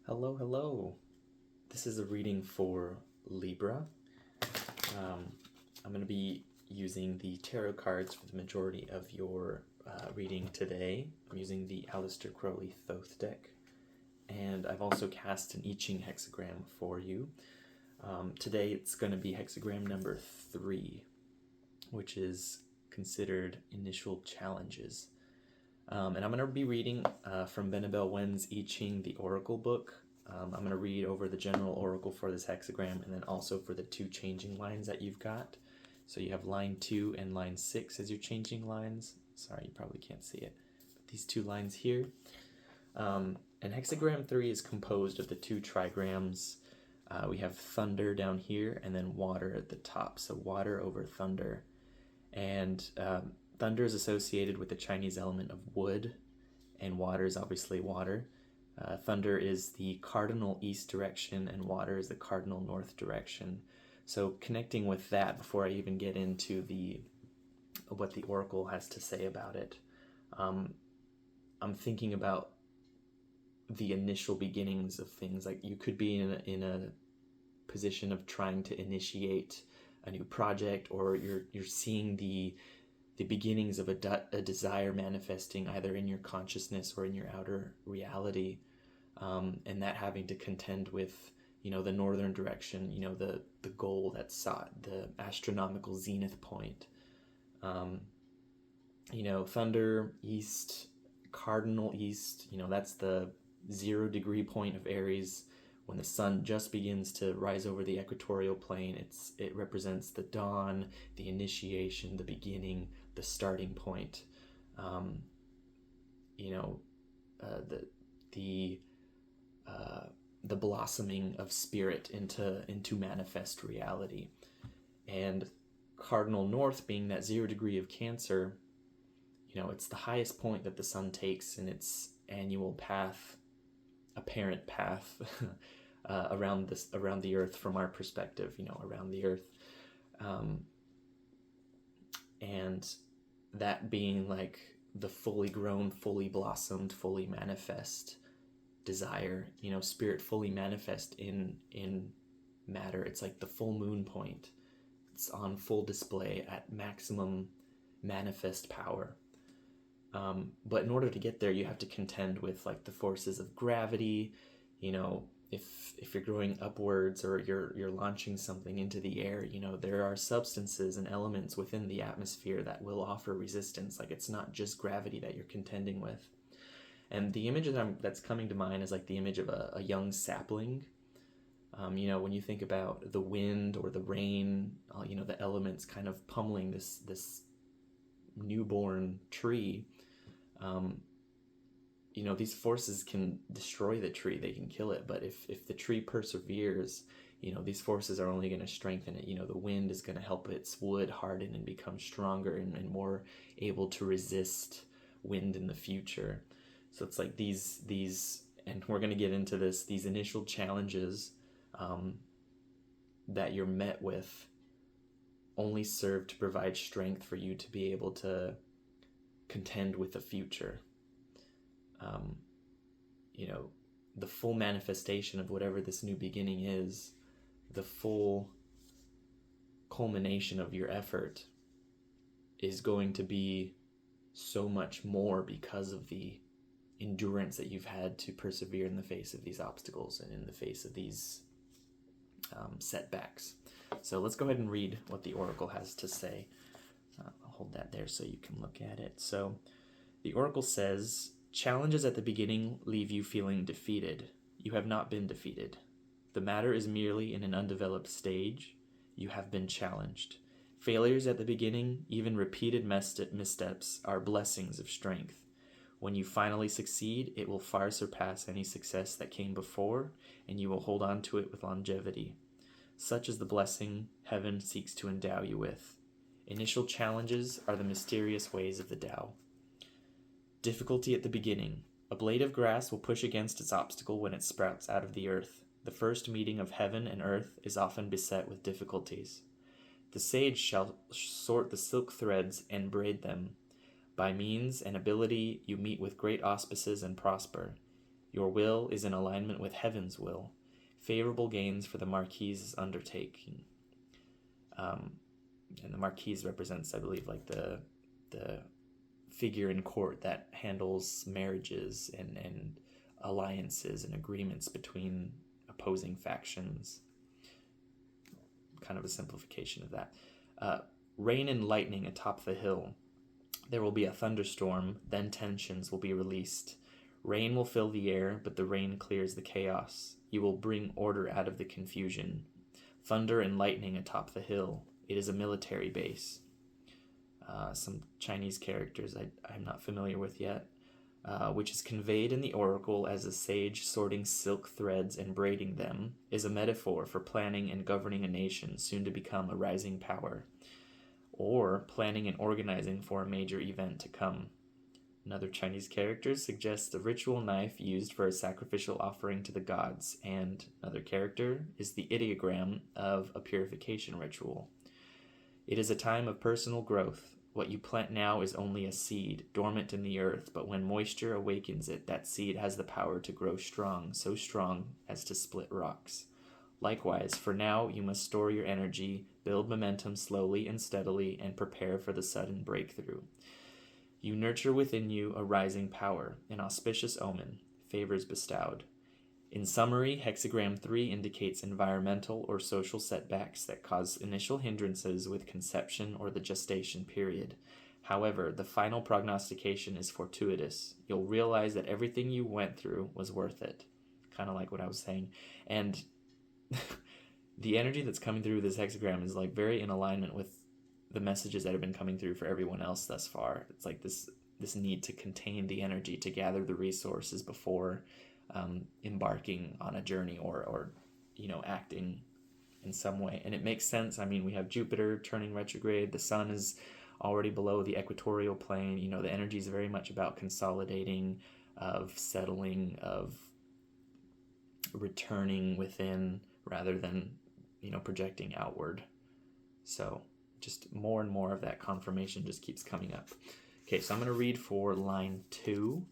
Hello, hello. This is a reading for Libra. I'm going to be using the tarot cards for the majority of your reading today. I'm using the Aleister Crowley Thoth deck, and I've also cast an I Ching hexagram for you. Today it's going to be hexagram number 3, which is considered initial challenges. And I'm going to be reading from Benabel Wen's I Ching, the Oracle book. I'm going to read over the general oracle for this hexagram and then also for the 2 changing lines that you've got. So you have line 2 and line 6 as your changing lines. Sorry, you probably can't see it. But these 2 lines here. And hexagram 3 is composed of the 2 trigrams. We have thunder down here and then water at the top. So water over thunder. And thunder is associated with the Chinese element of wood, and water is obviously water. Thunder is the cardinal east direction, and water is the cardinal north direction. So connecting with that before I even get into what the oracle has to say about it, I'm thinking about the initial beginnings of things. Like you could be in a position of trying to initiate a new project, or you're seeing the beginnings of a desire manifesting either in your consciousness or in your outer reality, and that having to contend with the northern direction, the goal that's sought, the astronomical zenith point. Thunder east, cardinal east, that's the 0 degree point of Aries. When the sun just begins to rise over the equatorial plane, it represents the dawn, the initiation, the beginning, the starting point. The blossoming of spirit into manifest reality. And cardinal north being that 0 degree of Cancer, it's the highest point that the sun takes in its annual path, apparent path around the earth from our perspective, around the earth, and that being like the fully grown, fully blossomed, fully manifest desire, spirit fully manifest in matter. It's like the full moon point. It's on full display at maximum manifest power. But in order to get there, you have to contend with like the forces of gravity. If you're growing upwards or you're launching something into the air, there are substances and elements within the atmosphere that will offer resistance. Like it's not just gravity that you're contending with. And the image that's coming to mind is like the image of a young sapling. When you think about the wind or the rain, the elements kind of pummeling this newborn tree. These forces can destroy the tree, they can kill it, but if the tree perseveres, these forces are only going to strengthen it. The wind is going to help its wood harden and become stronger and more able to resist wind in the future. So it's like these and we're going to get into this, these initial challenges that you're met with only serve to provide strength for you to be able to contend with the future. The full manifestation of whatever this new beginning is, the full culmination of your effort is going to be so much more because of the endurance that you've had to persevere in the face of these obstacles and in the face of these setbacks. So let's go ahead and read what the oracle has to say. I'll hold that there so you can look at it. So the oracle says, challenges at the beginning leave you feeling defeated. You have not been defeated. The matter is merely in an undeveloped stage. You have been challenged. Failures at the beginning, even repeated missteps, are blessings of strength. When you finally succeed, it will far surpass any success that came before, and you will hold on to it with longevity. Such is the blessing heaven seeks to endow you with. Initial challenges are the mysterious ways of the Tao. Difficulty at the beginning. A blade of grass will push against its obstacle when it sprouts out of the earth. The first meeting of heaven and earth is often beset with difficulties. The sage shall sort the silk threads and braid them. By means and ability you meet with great auspices and prosper. Your will is in alignment with heaven's will. Favorable gains for the Marquis's undertaking. And the Marquise represents, I believe, like the figure in court that handles marriages and alliances and agreements between opposing factions. Kind of a simplification of that. Rain and lightning atop the hill. There will be a thunderstorm, then tensions will be released. Rain will fill the air, but the rain clears the chaos. You will bring order out of the confusion. Thunder and lightning atop the hill. It is a military base. Some Chinese characters I'm not familiar with yet, which is conveyed in the oracle as a sage sorting silk threads and braiding them, is a metaphor for planning and governing a nation soon to become a rising power, or planning and organizing for a major event to come. Another Chinese character suggests a ritual knife used for a sacrificial offering to the gods, and another character is the ideogram of a purification ritual. It is a time of personal growth. What you plant now is only a seed, dormant in the earth, but when moisture awakens it, that seed has the power to grow strong, so strong as to split rocks. Likewise, for now, you must store your energy, build momentum slowly and steadily, and prepare for the sudden breakthrough. You nurture within you a rising power, an auspicious omen, favors bestowed. In summary, hexagram 3 indicates environmental or social setbacks that cause initial hindrances with conception or the gestation period. However, the final prognostication is fortuitous. You'll realize that everything you went through was worth it. Kind of like what I was saying. And the energy that's coming through this hexagram is like very in alignment with the messages that have been coming through for everyone else thus far. It's like this need to contain the energy, to gather the resources before embarking on a journey or acting in some way. And it makes sense. I mean, we have Jupiter turning retrograde. The sun is already below the equatorial plane. The energy is very much about consolidating, of settling, of returning within rather than, projecting outward. So just more and more of that confirmation just keeps coming up. Okay, so I'm going to read for line 2.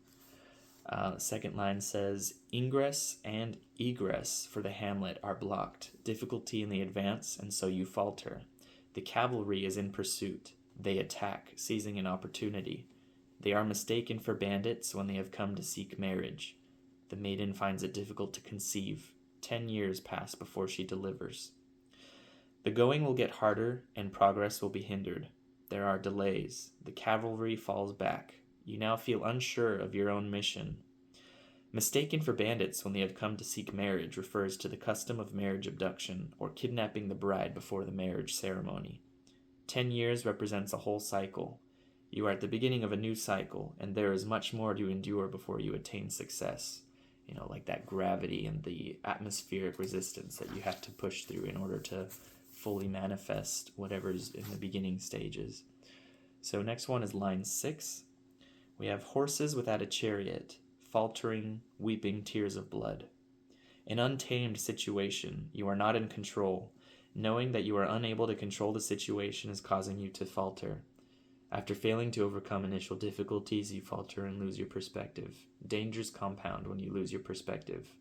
Second line says, ingress and egress for the hamlet are blocked, difficulty in the advance, and so you falter. The cavalry is in pursuit. They attack, seizing an opportunity. They are mistaken for bandits when they have come to seek marriage. The maiden finds it difficult to conceive. 10 years pass before she delivers. The going will get harder, and progress will be hindered. There are delays. The cavalry falls back. You now feel unsure of your own mission. Mistaken for bandits when they have come to seek marriage refers to the custom of marriage abduction, or kidnapping the bride before the marriage ceremony. 10 years represents a whole cycle. You are at the beginning of a new cycle, and there is much more to endure before you attain success. Like that gravity and the atmospheric resistance that you have to push through in order to fully manifest whatever's in the beginning stages. So next one is line 6. We have horses without a chariot, faltering, weeping tears of blood. An untamed situation. You are not in control. Knowing that you are unable to control the situation is causing you to falter. After failing to overcome initial difficulties, you falter and lose your perspective. Dangers compound when you lose your perspective.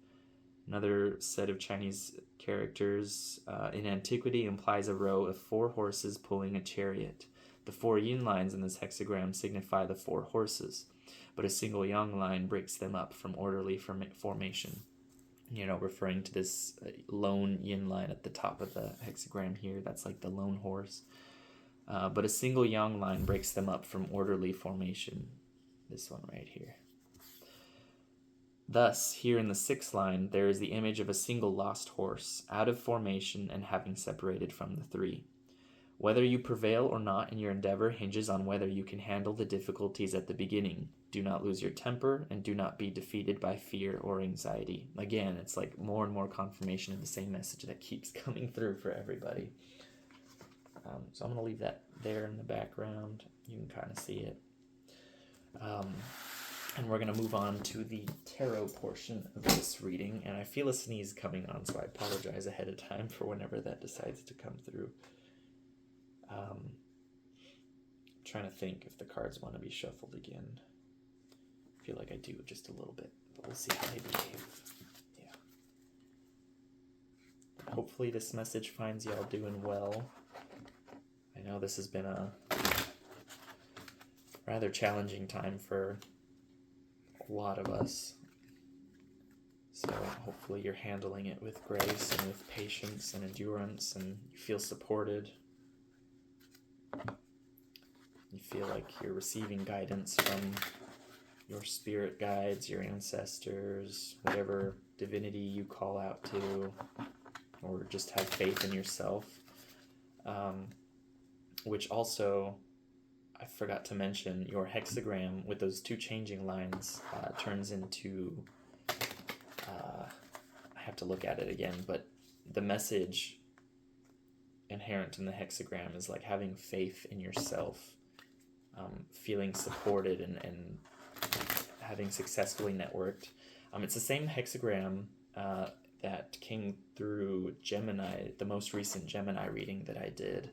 Another set of Chinese characters in antiquity implies a row of 4 horses pulling a chariot. The 4 yin lines in this hexagram signify the 4 horses, but a single yang line breaks them up from orderly formation. Referring to this lone yin line at the top of the hexagram here, that's like the lone horse. But a single yang line breaks them up from orderly formation. This one right here. Thus, here in the 6th line, there is the image of a single lost horse, out of formation and having separated from the 3. Whether you prevail or not in your endeavor hinges on whether you can handle the difficulties at the beginning. Do not lose your temper, and do not be defeated by fear or anxiety. Again, it's like more and more confirmation of the same message that keeps coming through for everybody. So I'm going to leave that there in the background. You can kind of see it. And we're going to move on to the tarot portion of this reading. And I feel a sneeze coming on, so I apologize ahead of time for whenever that decides to come through. Trying to think if the cards want to be shuffled again. I feel like I do just a little bit, but we'll see how they behave. Yeah. Hopefully this message finds y'all doing well. I know this has been a rather challenging time for a lot of us. So hopefully you're handling it with grace and with patience and endurance, and you feel supported. You feel like you're receiving guidance from your spirit guides, your ancestors, whatever divinity you call out to, or just have faith in yourself. Which also, I forgot to mention, your hexagram with those two changing lines turns into, I have to look at it again, but the message inherent in the hexagram is like having faith in yourself, feeling supported and having successfully networked. It's the same hexagram that came through Gemini, the most recent Gemini reading that I did.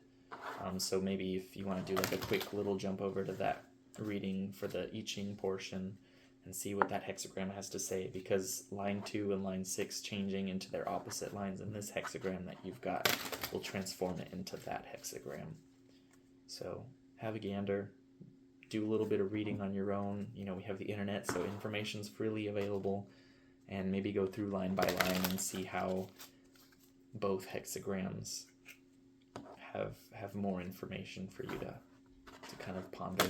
So maybe if you want to do like a quick little jump over to that reading for the I Ching portion and see what that hexagram has to say, because line 2 and line 6 changing into their opposite lines in this hexagram that you've got will transform it into that hexagram. So have a gander, do a little bit of reading on your own. You know, we have the internet, so information's freely available, and maybe go through line by line and see how both hexagrams have more information for you to kind of ponder.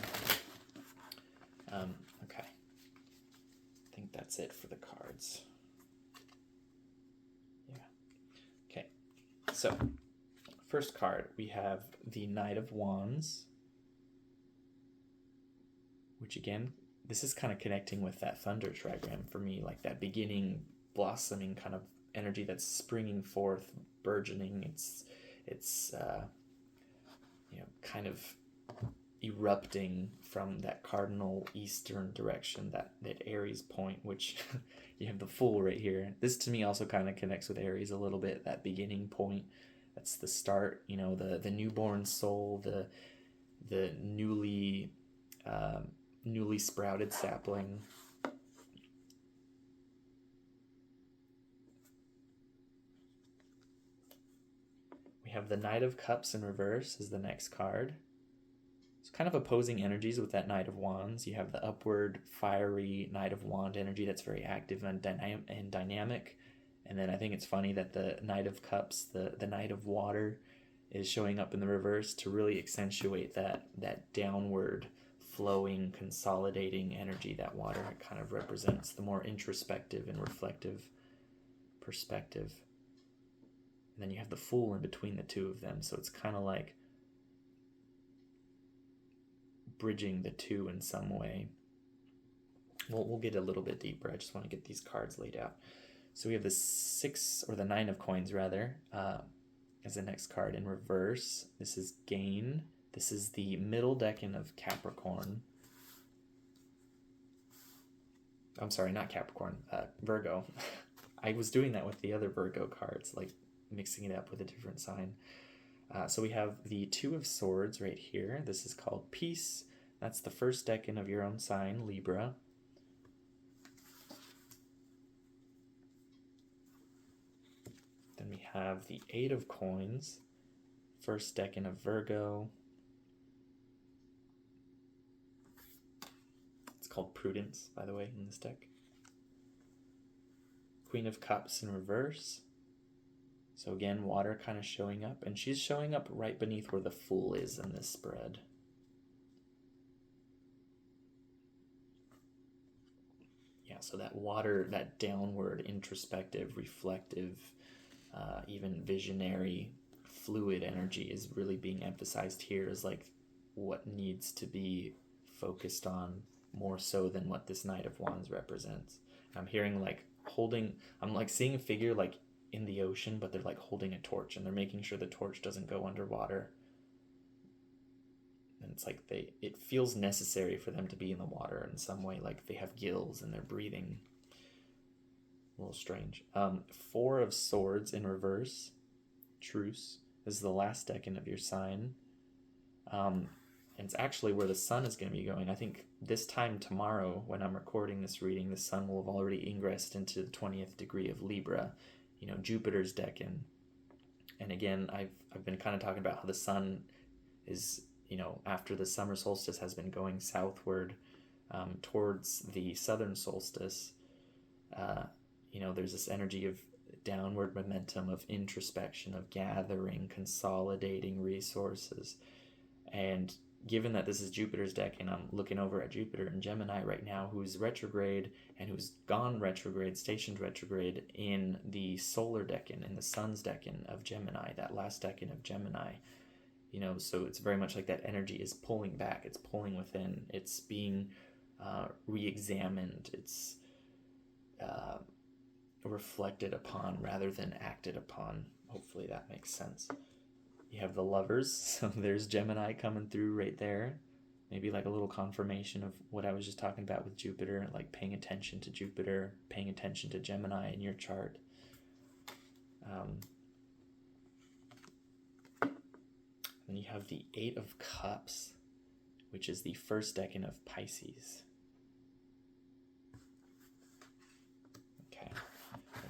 Okay. I think that's it for the cards. Yeah. Okay. So, first card, we have the Knight of Wands, which again, this is kind of connecting with that thunder trigram for me, like that beginning, blossoming kind of energy that's springing forth, burgeoning. It's kind of erupting from that cardinal eastern direction, that Aries point, which you have the Fool right here. This to me also kind of connects with Aries a little bit, that beginning point. That's the start, the newborn soul, the newly sprouted sapling. We have the Knight of Cups in reverse is the next card. It's kind of opposing energies with that Knight of Wands. You have the upward, fiery Knight of Wand energy that's very active and dynamic. And then I think it's funny that the Knight of Cups, the Knight of Water, is showing up in the reverse to really accentuate that downward flowing, consolidating energy that water kind of represents, the more introspective and reflective perspective. And then you have the Fool in between the two of them, so it's kind of like bridging the two in some way. We'll get a little bit deeper. I just want to get these cards laid out. So we have the 6, or the 9 of coins rather, as the next card in reverse. This is Gain. This is the middle decan of Capricorn. I'm sorry, not Capricorn, Virgo. I was doing that with the other Virgo cards, like mixing it up with a different sign. So we have the 2 of Swords right here. This is called Peace. That's the first decan of your own sign, Libra. Then we have the 8 of Coins, first decan of Virgo. It's called Prudence, by the way, in this deck. Queen of Cups in reverse. So again, water kind of showing up, and she's showing up right beneath where the Fool is in this spread. Yeah, so that water, that downward, introspective, reflective, even visionary, fluid energy is really being emphasized here as like what needs to be focused on more so than what this Knight of Wands represents. I'm hearing like I'm like seeing a figure like in the ocean, but they're like holding a torch and they're making sure the torch doesn't go underwater. And it's like it feels necessary for them to be in the water in some way, like they have gills and they're breathing. A little strange. 4 of Swords in reverse, Truce. This is the last decan of your sign. And and it's actually where the sun is going to be going. I think this time tomorrow, when I'm recording this reading, the sun will have already ingressed into the 20th degree of Libra, Jupiter's decan. And again, I've been kind of talking about how the sun is, after the summer solstice has been going southward towards the southern solstice. There's this energy of downward momentum, of introspection, of gathering, consolidating resources. And given that this is Jupiter's deck, and I'm looking over at Jupiter in Gemini right now, who's retrograde and who's gone retrograde, stationed retrograde in the solar decan, in the sun's decan of Gemini, that last decan of Gemini. So it's very much like that energy is pulling back, it's pulling within, it's being re-examined, it's reflected upon rather than acted upon. Hopefully that makes sense. You have the Lovers, so there's Gemini coming through right there. Maybe like a little confirmation of what I was just talking about with Jupiter, like paying attention to Jupiter, paying attention to Gemini in your chart. And you have the Eight of Cups, which is the first decan of Pisces. Okay.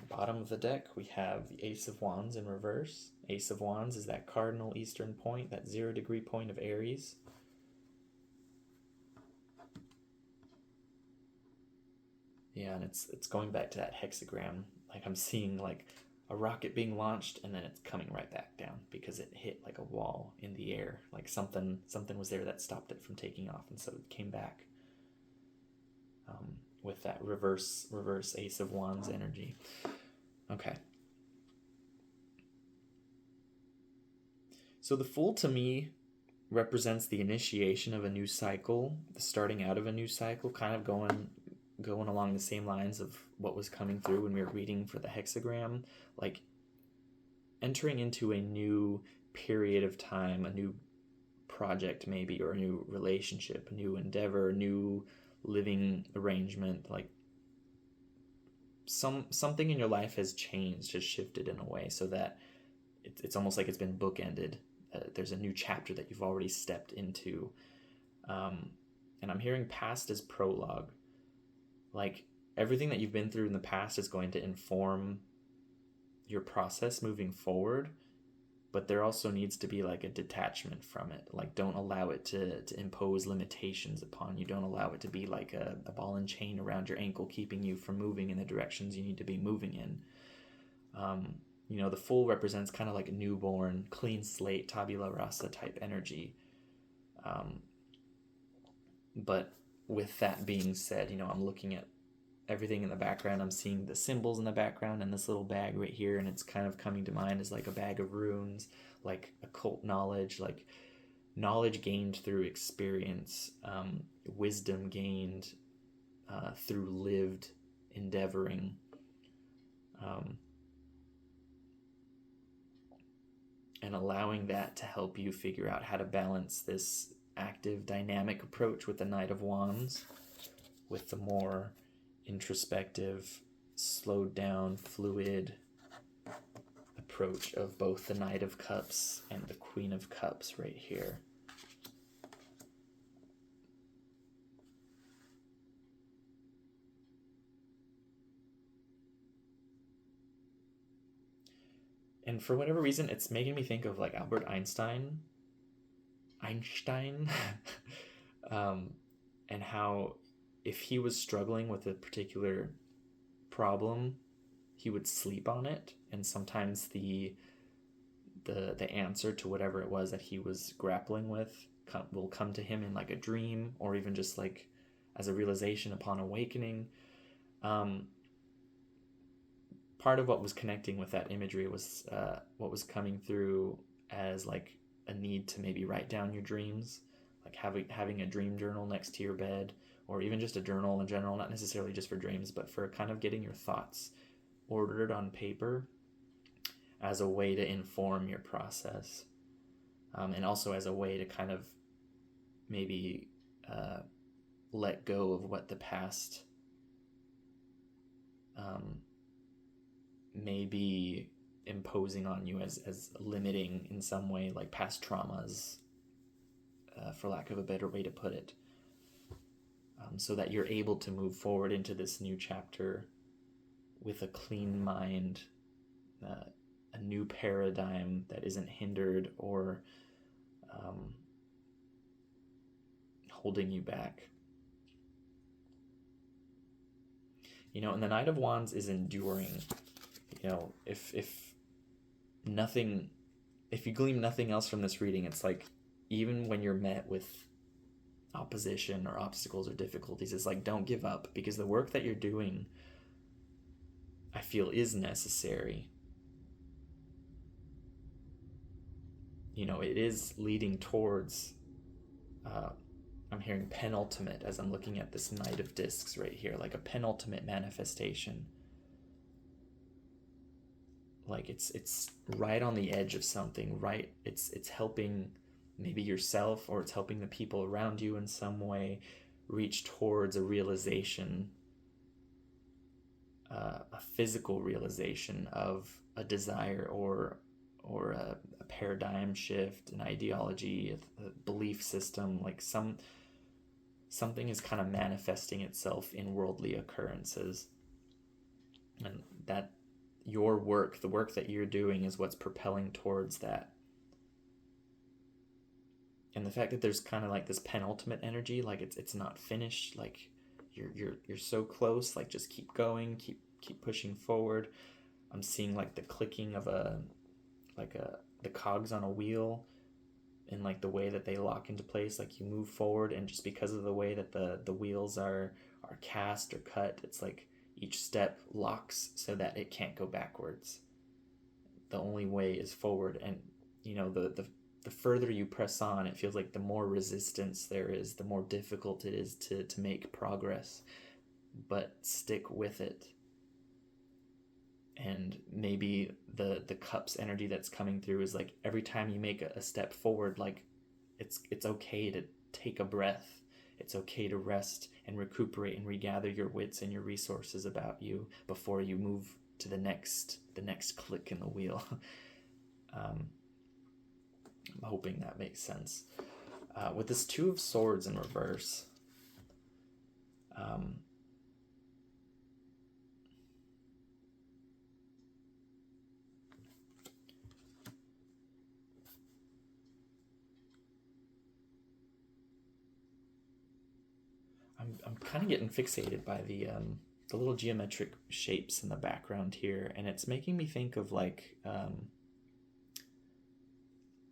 Bottom of the deck, we have the Ace of Wands in reverse. Ace of Wands is that cardinal eastern point, that 0 degree point of Aries. Yeah, and it's going back to that hexagram. Like I'm seeing like a rocket being launched and then it's coming right back down because it hit like a wall in the air. Like something was there that stopped it from taking off, and so it came back with that reverse Ace of Wands energy. Okay. So the Fool to me represents the initiation of a new cycle, the starting out of a new cycle, kind of going along the same lines of what was coming through when we were reading for the hexagram, like entering into a new period of time, a new project maybe, or a new relationship, a new endeavor, a new living arrangement, like something in your life has changed, has shifted in a way so that it's almost like it's been bookended. There's a new chapter that you've already stepped into. And I'm hearing past as prologue. Like everything that you've been through in the past is going to inform your process moving forward, but there also needs to be like a detachment from it. Like don't allow it to impose limitations upon you. Don't allow it to be like a ball and chain around your ankle, keeping you from moving in the directions you need to be moving in. The Fool represents kind of like a newborn, clean slate, tabula rasa type energy. But with that being said, I'm looking at everything in the background. I'm seeing the symbols in the background and this little bag right here, and it's kind of coming to mind as like a bag of runes, like occult knowledge, like knowledge gained through experience, wisdom gained through lived endeavoring. And allowing that to help you figure out how to balance this active, dynamic approach with the Knight of Wands with the more introspective, slowed down, fluid approach of both the Knight of Cups and the Queen of Cups right here. And for whatever reason, it's making me think of like Albert Einstein, and how if he was struggling with a particular problem, he would sleep on it, and sometimes the answer to whatever it was that he was grappling with will come to him in like a dream, or even just like as a realization upon awakening. Part of what was connecting with that imagery was what was coming through as like a need to maybe write down your dreams, like having a dream journal next to your bed, or even just a journal in general, not necessarily just for dreams, but for kind of getting your thoughts ordered on paper as a way to inform your process, and also as a way to kind of maybe let go of what the past may be imposing on you as limiting in some way, like past traumas, for lack of a better way to put it, so that you're able to move forward into this new chapter with a clean mind, a new paradigm that isn't hindered or holding you back. And the Knight of Wands is enduring. If you glean nothing else from this reading, it's like, even when you're met with opposition or obstacles or difficulties, it's like, don't give up, because the work that you're doing, I feel, is necessary. It is leading towards, I'm hearing penultimate as I'm looking at this Knight of Discs right here, like a penultimate manifestation. Like it's right on the edge of something, right? It's helping maybe yourself, or it's helping the people around you in some way reach towards a realization, a physical realization of a desire or a paradigm shift, an ideology, a belief system, like something is kind of manifesting itself in worldly occurrences. And that your work, the work that you're doing, is what's propelling towards that. And the fact that there's kind of like this penultimate energy, like it's not finished, like you're so close, like just keep going, keep pushing forward. I'm seeing like the clicking of the cogs on a wheel, and like the way that they lock into place, like you move forward, and just because of the way that the wheels are cast or cut, it's like each step locks so that it can't go backwards. The only way is forward. And the further you press on, it feels like the more resistance there is, the more difficult it is to make progress. But stick with it. And maybe the cup's energy that's coming through is like, every time you make a step forward, like it's okay to take a breath. It's okay to rest and recuperate and regather your wits and your resources about you before you move to the next click in the wheel. I'm hoping that makes sense. With this Two of Swords in reverse, I'm kind of getting fixated by the little geometric shapes in the background here, and it's making me think of like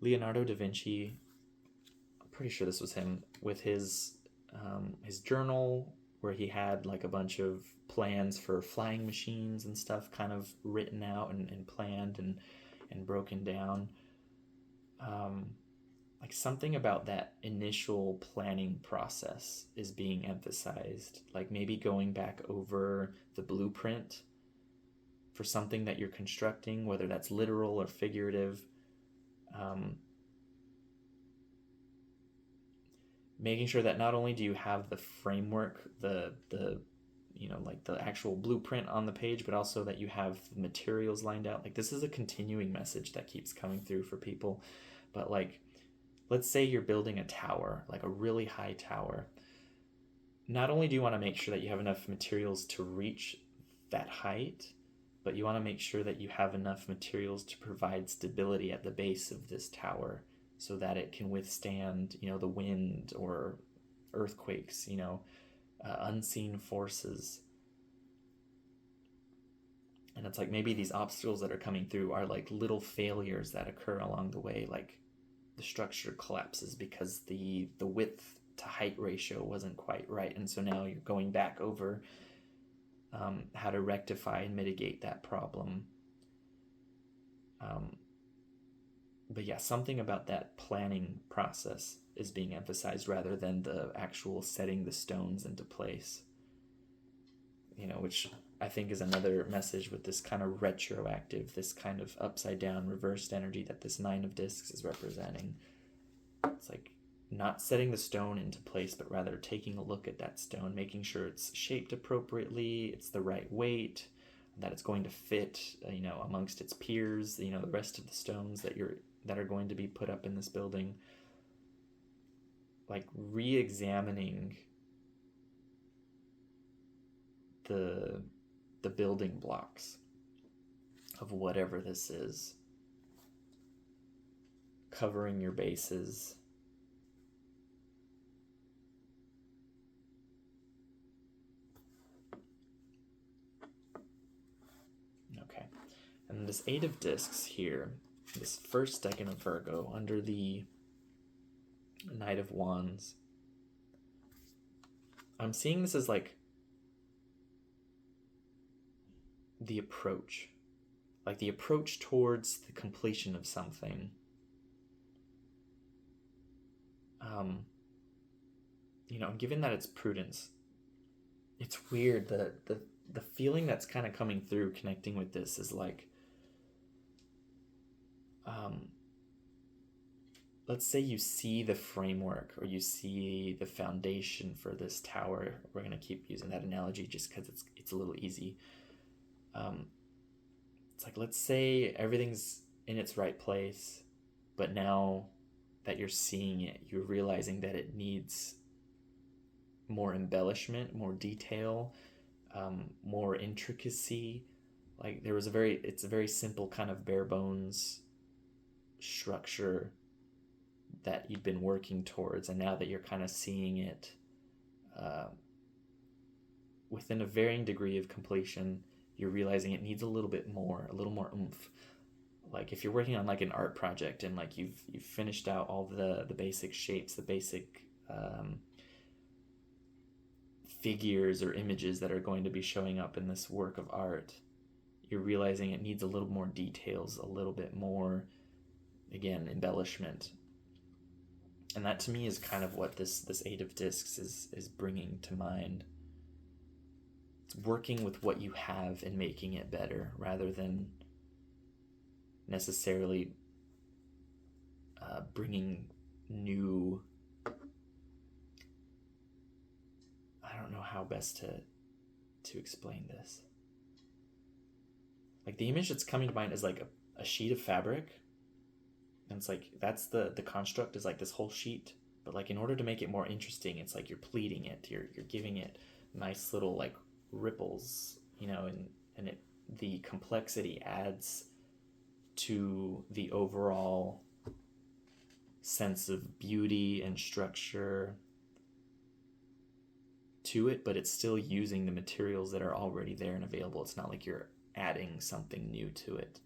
Leonardo da Vinci. I'm pretty sure this was him, with his journal, where he had like a bunch of plans for flying machines and stuff kind of written out and planned and broken down. Like something about that initial planning process is being emphasized, like maybe going back over the blueprint for something that you're constructing, whether that's literal or figurative. Making sure that not only do you have the framework, the like the actual blueprint on the page, but also that you have the materials lined out. Like this is a continuing message that keeps coming through for people. But like, let's say you're building a tower, like a really high tower. Not only do you want to make sure that you have enough materials to reach that height, but you want to make sure that you have enough materials to provide stability at the base of this tower, so that it can withstand, the wind or earthquakes, unseen forces. And it's like, maybe these obstacles that are coming through are like little failures that occur along the way, like the structure collapses because the width to height ratio wasn't quite right, and so now you're going back over how to rectify and mitigate that problem. But yeah, something about that planning process is being emphasized rather than the actual setting the stones into place. Which I think is another message with this kind of retroactive, this kind of upside down, reversed energy that this Nine of Discs is representing. It's like not setting the stone into place, but rather taking a look at that stone, making sure it's shaped appropriately, it's the right weight, that it's going to fit, amongst its peers, the rest of the stones that are going to be put up in this building. like re-examining the building blocks of whatever this is, covering your bases. Okay, and this Eight of Discs here, this first decan of Virgo under the Knight of Wands, I'm seeing this as like the approach, like the approach towards the completion of something. Given that it's prudence, it's weird that the feeling that's kind of coming through connecting with this is like, let's say you see the framework or you see the foundation for this tower. We're going to keep using that analogy just because it's a little easy. It's like, let's say everything's in its right place, but now that you're seeing it, you're realizing that it needs more embellishment, more detail, more intricacy. Like it's a very simple kind of bare bones structure that you've been working towards, and now that you're kind of seeing it within a varying degree of completion, you're realizing it needs a little more oomph. Like if you're working on like an art project and like you've finished out all the basic shapes, the basic figures or images that are going to be showing up in this work of art, you're realizing it needs a little more details, a little bit more, again, embellishment. And that to me is kind of what this Eight of Discs is bringing to mind. It's working with what you have and making it better rather than necessarily bringing new, I don't know how best to explain this. Like the image that's coming to mind is like a sheet of fabric, and it's like that's the construct is like this whole sheet, but like in order to make it more interesting, it's like you're pleating it, you're giving it nice little like ripples, and it, the complexity adds to the overall sense of beauty and structure to it, but it's still using the materials that are already there and available. It's not like you're adding something new to it.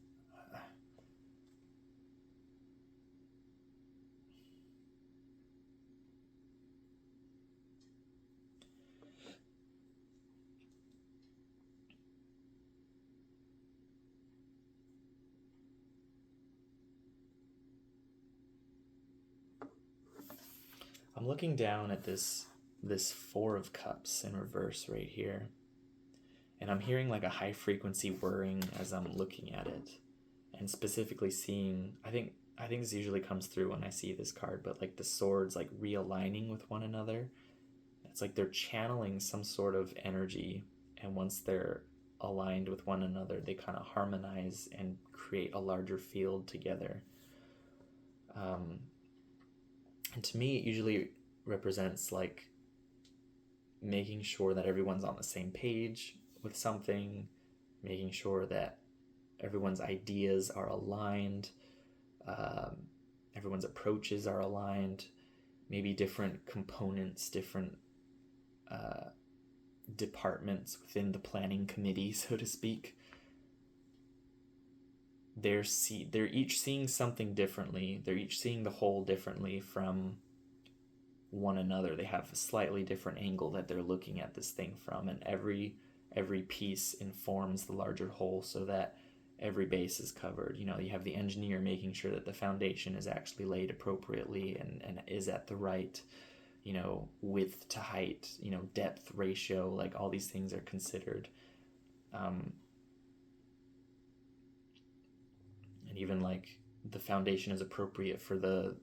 I'm looking down at this Four of Cups in reverse right here, and I'm hearing like a high frequency whirring as I'm looking at it, and specifically seeing, I think this usually comes through when I see this card, but like the swords like realigning with one another. It's like they're channeling some sort of energy, and once they're aligned with one another, they kind of harmonize and create a larger field together. And to me, it usually represents like making sure that everyone's on the same page with something, making sure that everyone's ideas are aligned, everyone's approaches are aligned, maybe different components, different departments within the planning committee, so to speak. They're each seeing something differently. They're each seeing the whole differently from one another. They have a slightly different angle that they're looking at this thing from, and every piece informs the larger whole so that every base is covered. You have the engineer making sure that the foundation is actually laid appropriately and is at the right, width to height, depth ratio, like all these things are considered. And even like the foundation is appropriate for the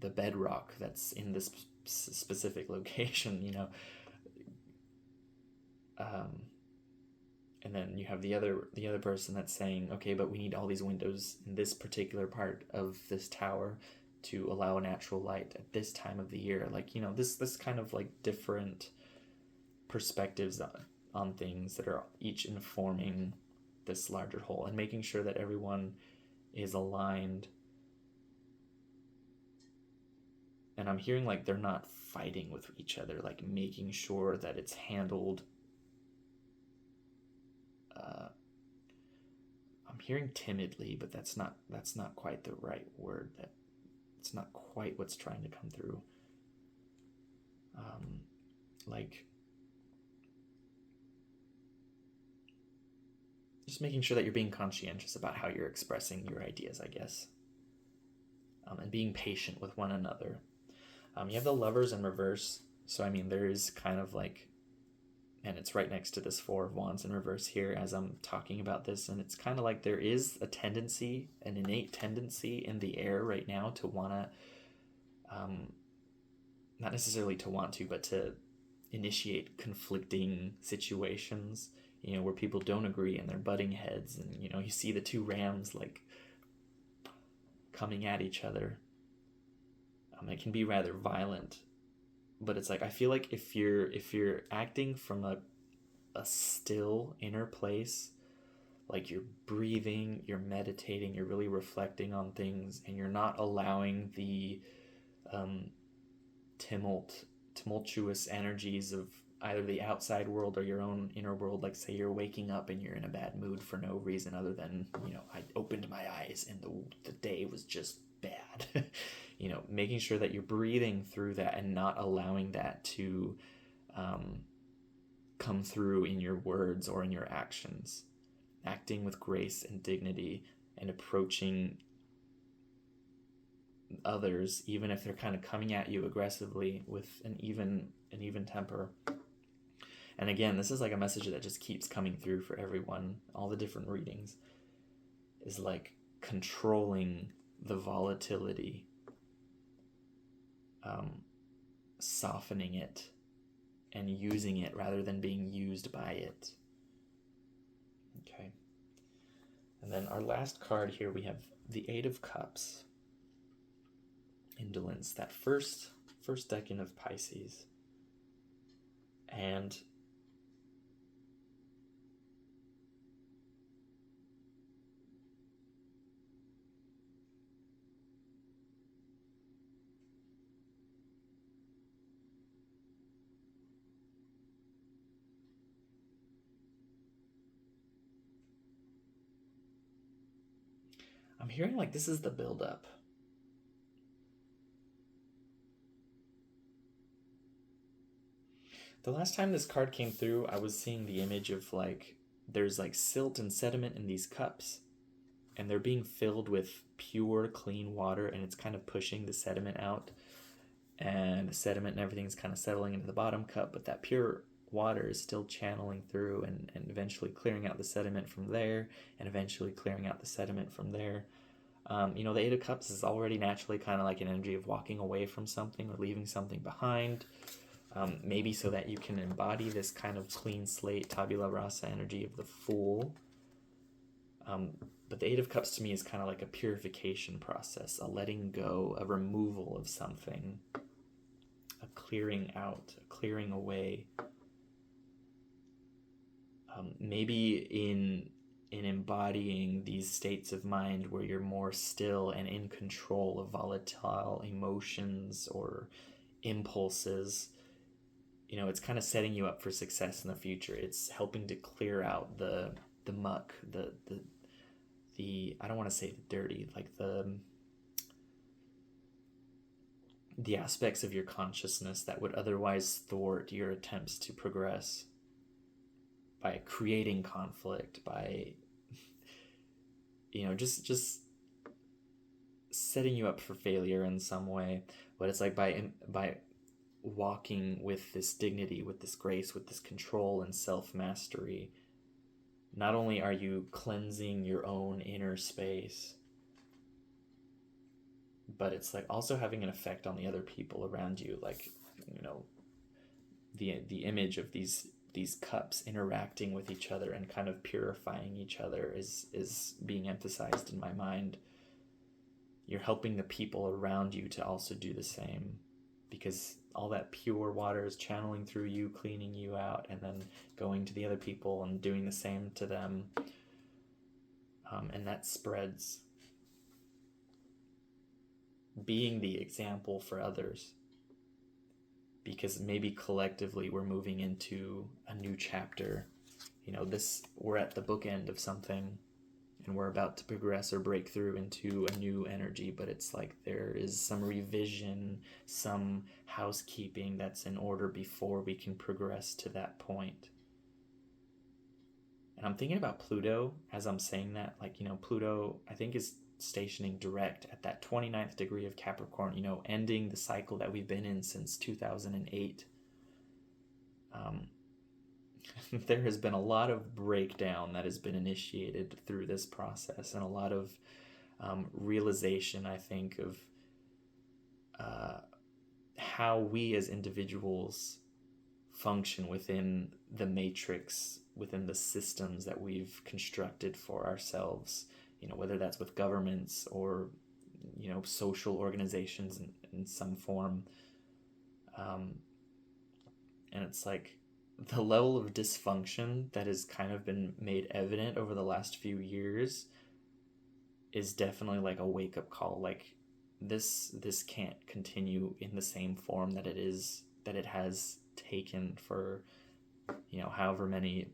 bedrock that's in this specific location, and then you have the other person that's saying, okay, but we need all these windows in this particular part of this tower to allow natural light at this time of the year. Like, you know, this kind of like different perspectives on things that are each informing this larger whole, and making sure that everyone is aligned. And I'm hearing like they're not fighting with each other, like making sure that it's handled. I'm hearing timidly, but that's not quite the right word. That it's not quite what's trying to come through. Like just making sure that you're being conscientious about how you're expressing your ideas, I guess, and being patient with one another. You have the Lovers in reverse, so I mean there is kind of like, and it's right next to this Four of Wands in reverse here as I'm talking about this, and it's kind of like there is a tendency, an innate tendency in the air right now to want to, not necessarily to want to, but to initiate conflicting situations, you know, where people don't agree and they're butting heads, and, you know, you see the two rams like coming at each other. It can be rather violent, but it's like I feel like if you're acting from a still inner place, like you're breathing, you're meditating, you're really reflecting on things, and you're not allowing the tumultuous energies of either the outside world or your own inner world. Like say you're waking up and you're in a bad mood for no reason other than, you know, I opened my eyes and the day was just bad. You know, making sure that you're breathing through that and not allowing that to come through in your words or in your actions. Acting with grace and dignity and approaching others, even if they're kind of coming at you aggressively, with an even temper. And again, this is like a message that just keeps coming through for everyone, all the different readings, is like controlling the volatility, softening it and using it rather than being used by it. Okay. And then our last card here, we have the Eight of Cups. Indolence, that first decan of Pisces. And I'm hearing like this is the buildup. The last time this card came through, I was seeing the image of like there's like silt and sediment in these cups, and they're being filled with pure, clean water, and it's kind of pushing the sediment out, and the sediment and everything's kind of settling into the bottom cup, but that pure water is still channeling through and eventually clearing out the sediment from there, and eventually clearing out the sediment from there. You know, the Eight of Cups is already naturally kind of like an energy of walking away from something or leaving something behind. Maybe so that you can embody this kind of clean slate, tabula rasa energy of the Fool. But the Eight of Cups to me is kind of like a purification process, a letting go, a removal of something, a clearing out, a clearing away. Maybe in embodying these states of mind where you're more still and in control of volatile emotions or impulses. You know, it's kind of setting you up for success in the future. It's helping to clear out the muck, the I don't want to say the dirty, like the aspects of your consciousness that would otherwise thwart your attempts to progress by creating conflict, by, you know, just setting you up for failure in some way. But it's like by walking with this dignity, with this grace, with this control and self-mastery, not only are you cleansing your own inner space, but it's like also having an effect on the other people around you. Like, you know, the image of these cups interacting with each other and kind of purifying each other is being emphasized in my mind. you're helping the people around you to also do the same, because all that pure water is channeling through you, cleaning you out, and then going to the other people and doing the same to them. And that spreads. Being the example for others, because maybe collectively we're moving into a new chapter. We're at the bookend of something, and we're about to progress or break through into a new energy, but it's like there is some revision, some housekeeping that's in order before we can progress to that point. And I'm thinking about Pluto as I'm saying that, Pluto, I think, is stationing direct at that 29th degree of Capricorn, ending the cycle that we've been in since 2008. There has been a lot of breakdown that has been initiated through this process, and a lot of realization, I think, of how we as individuals function within the matrix, within the systems that we've constructed for ourselves, whether that's with governments or, social organizations in some form. And it's like the level of dysfunction that has kind of been made evident over the last few years is definitely like a wake-up call. Like this can't continue in the same form that it has taken for, however many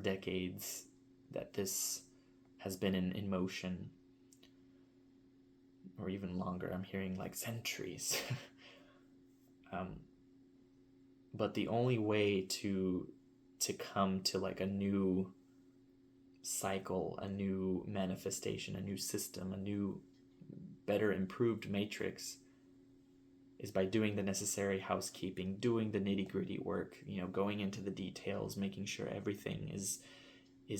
decades that this has been in motion, or even longer. I'm hearing like centuries. But the only way to come to like a new cycle, a new manifestation, a new system, a new, better improved matrix is by doing the necessary housekeeping, doing the nitty-gritty work, going into the details, making sure everything is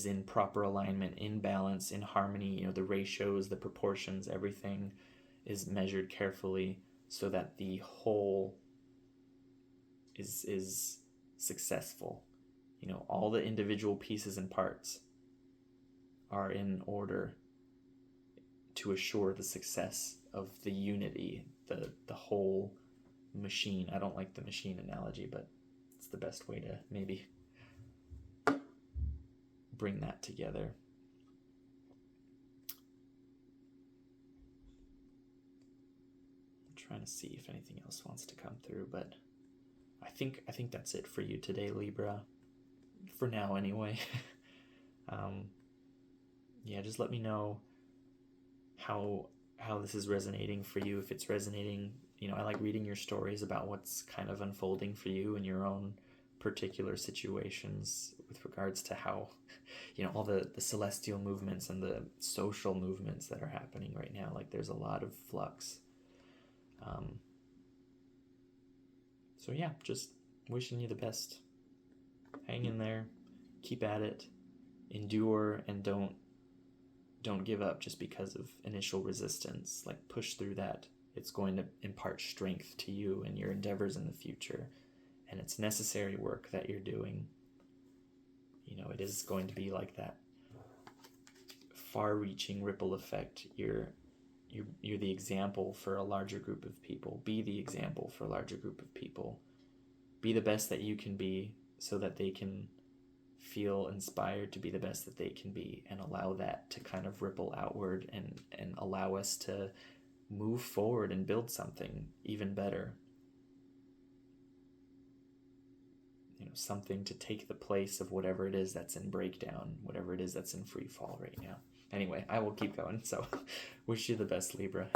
in proper alignment, in balance, in harmony, the ratios, the proportions, everything is measured carefully so that the whole is successful. All the individual pieces and parts are in order to assure the success of the unity, the whole machine. I don't like the machine analogy, but it's the best way to maybe bring that together. I'm trying to see if anything else wants to come through, but I think that's it for you today, Libra. For now, anyway. Just let me know how this is resonating for you. If it's resonating, I like reading your stories about what's kind of unfolding for you in your own particular situations with regards to how, all the celestial movements and the social movements that are happening right now. Like there's a lot of flux. So yeah, just wishing you the best. Hang in there, keep at it, endure, and don't give up just because of initial resistance. Like push through that. It's going to impart strength to you and your endeavors in the future. And it's necessary work that you're doing. It is going to be like that far-reaching ripple effect. You're the example for a larger group of people. Be the example for a larger group of people. Be the best that you can be so that they can feel inspired to be the best that they can be, and allow that to kind of ripple outward and allow us to move forward and build something even better. Something to take the place of whatever it is that's in breakdown, whatever it is that's in free fall right now. Anyway, I will keep going. So wish you the best, Libra.